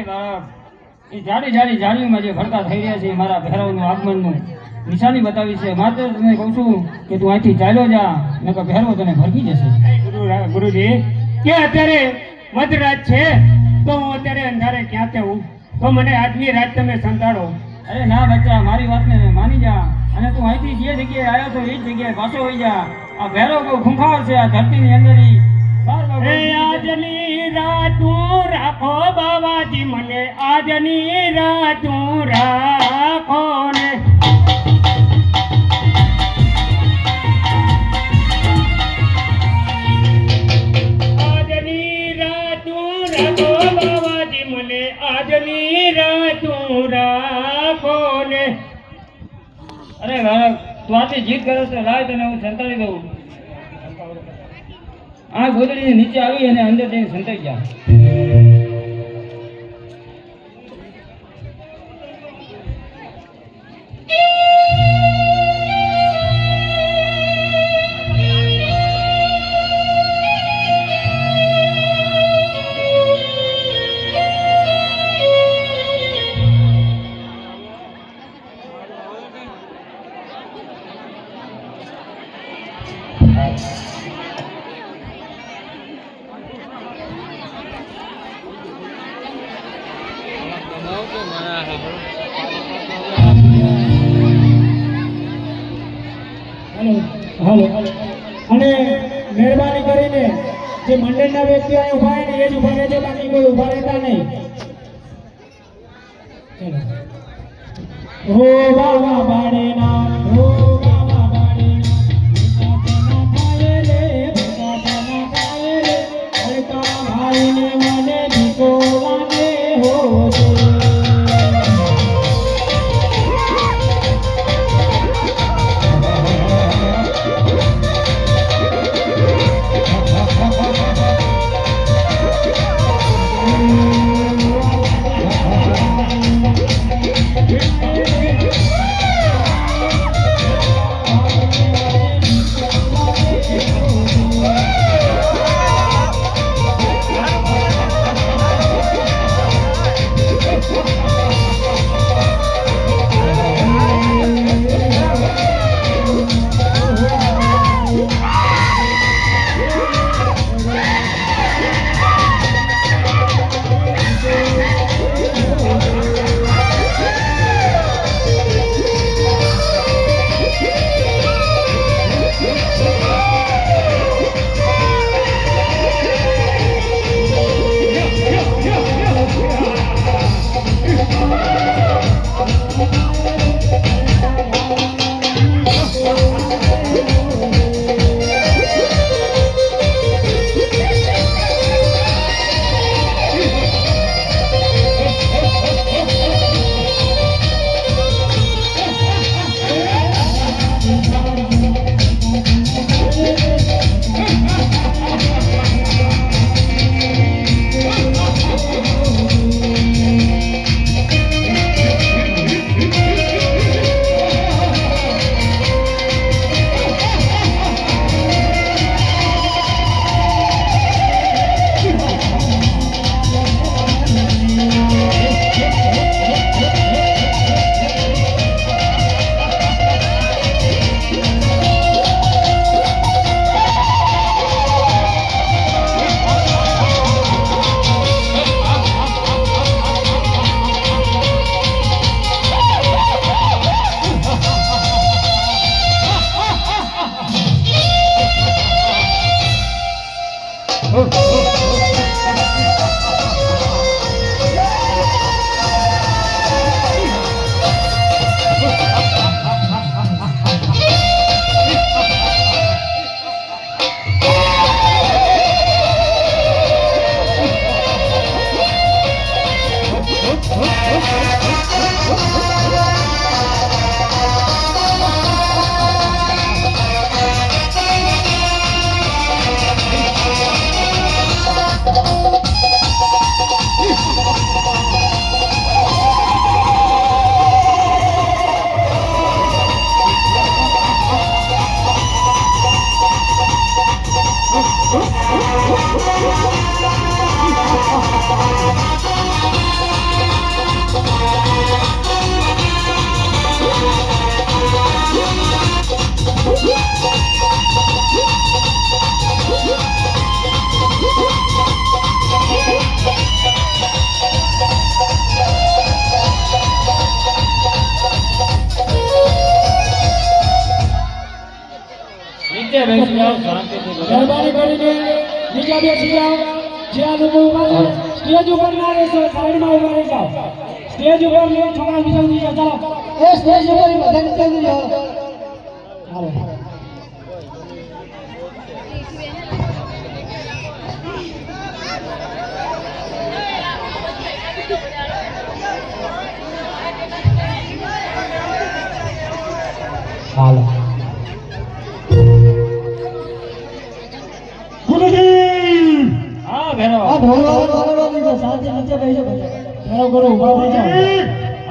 બાળક એ જાડી જાડી જાળીમાં જે ભરતા થઈ રહ્યા છે મારા ભૈરવનું આગમનનું નિશાની બતાવી છે. માત્ર તમને કહું છું કે તું અહીંથી ચાલ્યો જા, નકર ભૈરવ તને ભરકી જશે. ગુરુજી કે અત્યારે મધરાત છે તો હું અત્યારે અંધારે ક્યાં જવું? તો મને આજની રાત તમે સંતાડો. અરે ના બચ્ચા, મારી વાતને માની જા અને તું અહીંથી જે જગ્યાએ આવ્યો છો એ જ જગ્યાએ પાછો હોઈ જા. આ ભૈરવ બહુ ખૂંખાર છે આ ધરતીની અંદર. આજની રાતું રાખો બાબાજી, મને આજની રાતું રાખો ને. આજની રાતું રાખો બાબાજી, મને આજની રાતું રાખો ને. અરે બાળક, તું આટલી જીદ કરે તો લાય તને હું સંતાડી દઉં. આ ગોદડી નીચે આવી અને અંદર જઈને સંતાઈ જા. હાલો અને મહેરબાની કરીને જે મંડળના વ્યક્તિ અહીં ઉભા ને એ જ ઉભા રહેજો, બાકી કોઈ ઉભા રહેતા નહીં. હો બાબા બાળેના, હો બાબા બાળેના, થાય રે થાય રે, હરકા ભાઈને મને ભીખો લાગે હો છે. જાઓ, શાંતિથી બધા. મહેરબાની કરીને બીજા બેસી જાઓ. જે આ લોકો ઊભા છે સ્ટેજ ઉપર ના રહેશો, સાઈડમાં ઊભા રહી જાઓ. સ્ટેજ ઉપર નહીં, છોકરા બીજા ઉતરી જાઓ. ચાલો એ સ્ટેજ ઉપર બધા નીકળી જાઓ. હાલો હાલો ગુરુજી હા ભેરો. આ ઢોલો દીધો શાંતિ નીચે બેસી જાઓ. ભેરો ગુરુ ઊભા થઈ જાઓ.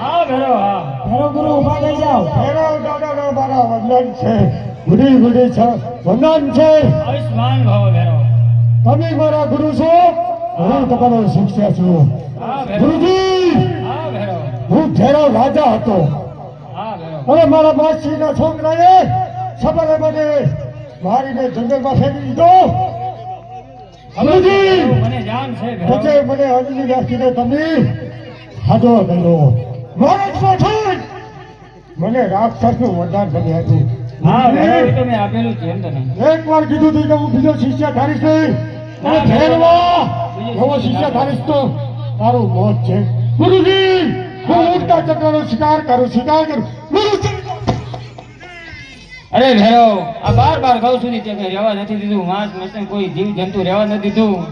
હા ભેરો, હા. ભેરો ગુરુ ઊભા થઈ જાઓ. ભેરવ દાદાનો મારા વંદન છે. ગુડી ગુડી છે, વંદન છે. આયુષ્માન ભવ ભેરો. તમે મારા ગુરુ છો, હું તમારો શિષ્ય છું. હા ભેરો. ગુરુજી, હા ભેરો. હું ભેરવ રાજા હતો હા ભેરો. અને મારા માસીના છોકરાએ સવારે મને મારીને જંગલમાં ફેંકી દીધો. ગુરુજી, મને જાણ છે ભેરો. પછી મને અંજલી રાખીને તમે હાજો ગયો. મારા છોઠું મને રાક્ષસનું વરદાન બની હતું. હા ભેરો, એ તો મેં આપેલું છે એમ તો નહીં. એક વાર કીધું હતું કે હું બીજો શિષ્ય ધારીશ નહીં. અને ભેરવા એવો શિષ્ય ધારીશ તો તારું મોત છે. ગુરુજી, હું ઉડતા ચક્રનો શિકાર કરું. ગુરુજી, અરે ભેરો, આ બાર કહું સુધી તે કઈ રહેવા નથી દીધું. માંસ મસન કોઈ જીવ જંતુ રહેવા નથી દીધું.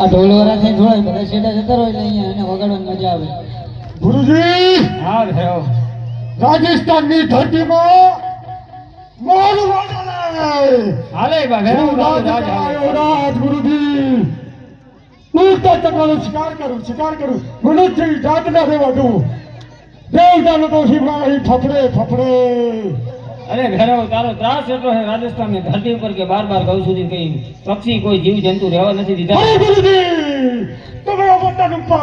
આ ઢોલવરાથી જોડાય બધા છેડા જતા રહો એટલે અહીંયા એને વગાડવાની મજા આવે. ગુરુજી, હા ભેરો. રાજસ્થાનની ધરતીમાં મારું રાજ. હાલે બા ભેરો, હું રાજ રાજ હાલે. આવ્યો, રાજ. ગુરુજી, ઉડતા ચક્રનો શિકાર કરું. મનુષ્યની જાત ના રહેવા દઉં. દેવતાનો તો શિવરાય ફફડે. અરે ભેરો, તારો ત્રાસ એટલો છે રાજસ્થાનની ધરતી ઉપર કે બાર કહું સુધી કઈ પક્ષી કોઈ જીવ જંતુ રહેવા નથી દીધા. અરે ગુરુજી, તમે અવતાર ઉપર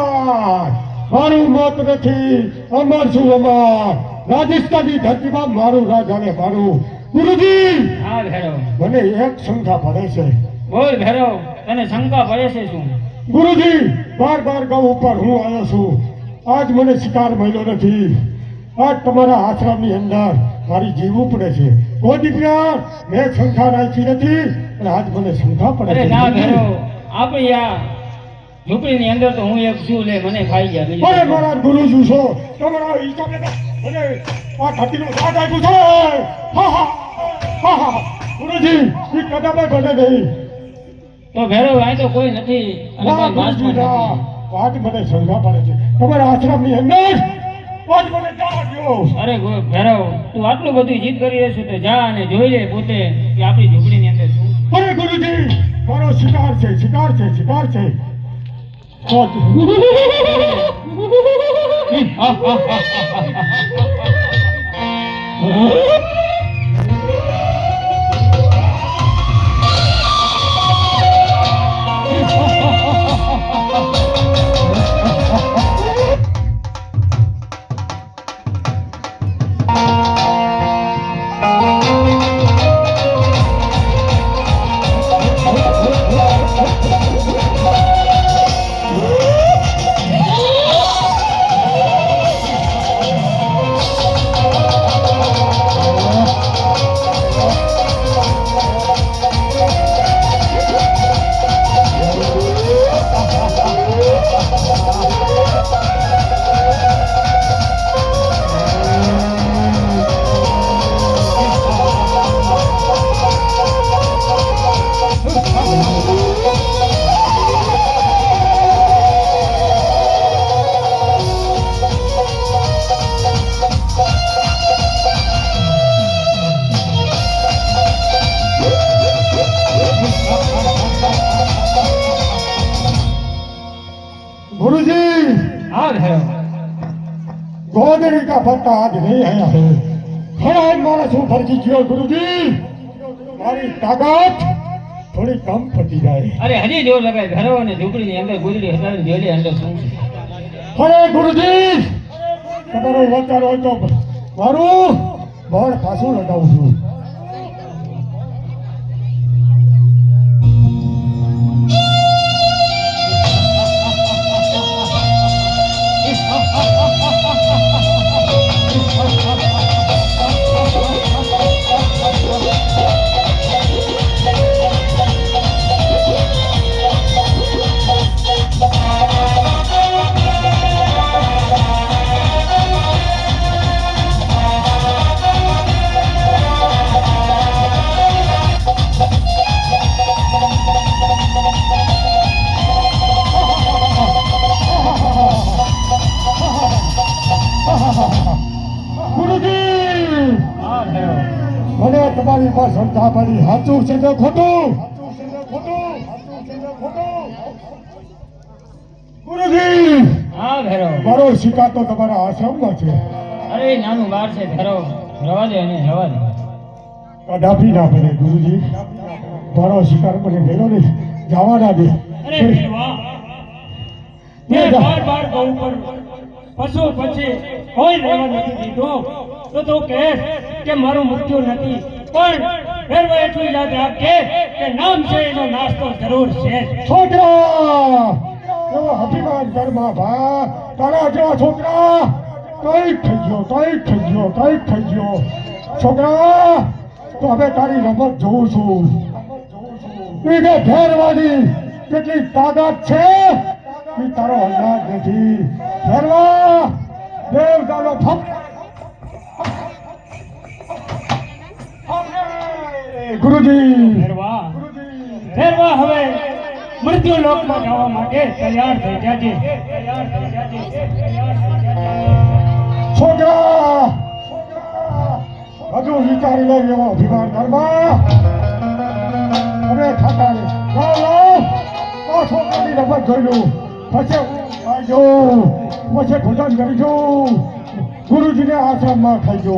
મારું મોત નથી. અમર છું, અમર. રાજસ્થાનની ધરતીમાં મારું રાજ અને મારું. ગુરુજી, હા ભેરો. મને એક શંકા પડે છે. બોલ ભેરો, તને શંકા પડે છે શું? ગુરુજી, બાર ગૌ ઉપર હું આવ્યો છું. આજ મને શિકાર મળ્યો નથી. આજ તમારા આશ્રમની અંદર મારી જીવવું પડે છે. કોઈ દીકરા મેં શંકા રાખી નથી અને આજ મને શંકા પડે અરે છે. ના ભેરો, આપણી આ ઝૂંપડીની અંદર તો હું એક છું લે મને ખાઈ ગયા. બીજું અરે કઈ નહીં. મારા ગુરુજી છો, તમારા હિસાબે મને આ ધરતીનું રાજ આપ્યું છે. હા. ગુરુજી, એ કદાપય બને નહીં. તો ભેરો, અહીં તો કોઈ નથી અને ના, કોઈ માસ ગુરુજી, પણ ના. નથી. આજ મને શંકા પડે છે. તમારા આશ્રમની અંદર આજ મને જવા દ્યો. અરે ભેરો, તું આટલું બધું જીદ કરી રહ્યો છે તો જા અને જોઈ લે પોતે કે આપણી ઝૂંપડીની અંદર શું છે. અરે ગુરુજી, મારો શિકાર છે. गोदड़ी का पत्ता आज नहीं आया है। खड़ा मारा छू फरकी गयो गुरुजी, મારી તાકાત થોડી કમ પડી જાય। અરે હજી જોર લગાય ઘરો અને ઝૂંપડીની અંદર ગુજરી હટાવી જેલી અંદર શું છે? અરે ગુરુજી, તમારો વચન હોય તો મારું બળ પાછું લગાવું છું। મારી પાસે શ્રદ્ધા પડી સાચું છે કે ખોટું ગુરુજી હા ભેરવ મારો શિકાર તો તમારા આશ્રમમાં છે અરે નાનું બાર છે ભેરવ રવા દે એને રવા દે કદાપી ના બને ગુરુજી મારો શિકાર મને મેળો નહીં જવા ના દે અરે વાહ મેં બાર ગૌ પર પશુ પછી કોઈ રહેવા નથી દીધો તો તું કહે કે મારું મૃત્યુ નથી પણ ફેરવા એટલું યાદ રાખજે કે નામ છે એનો નાશ તો જરૂર છે છોકરા એવો અભિમાન ઘરમાં ભા તારા જેવા છોકરા કઈ થઈ ગયો છોકરા તો હવે તારી રમત જોઉં છું એને ફેરવાની કેટલી તાકાત છે એ તારો અંદાજ નથી ફેરવા દેવતાનો ગુરુજી ફેરવા હવે મૃત્યુ લોકમાં જવા માટે તૈયાર થઈ જાજે છોકરા હજુ વિચારી લે એવો અભિમાન ઘરમાં હવે ખાતા રે લાવ છોકરાની રમત જોઈ લઉં પછી આવજો પછી ભોજન કરીશું ગુરુજીને આશ્રમમાં ખાઈજો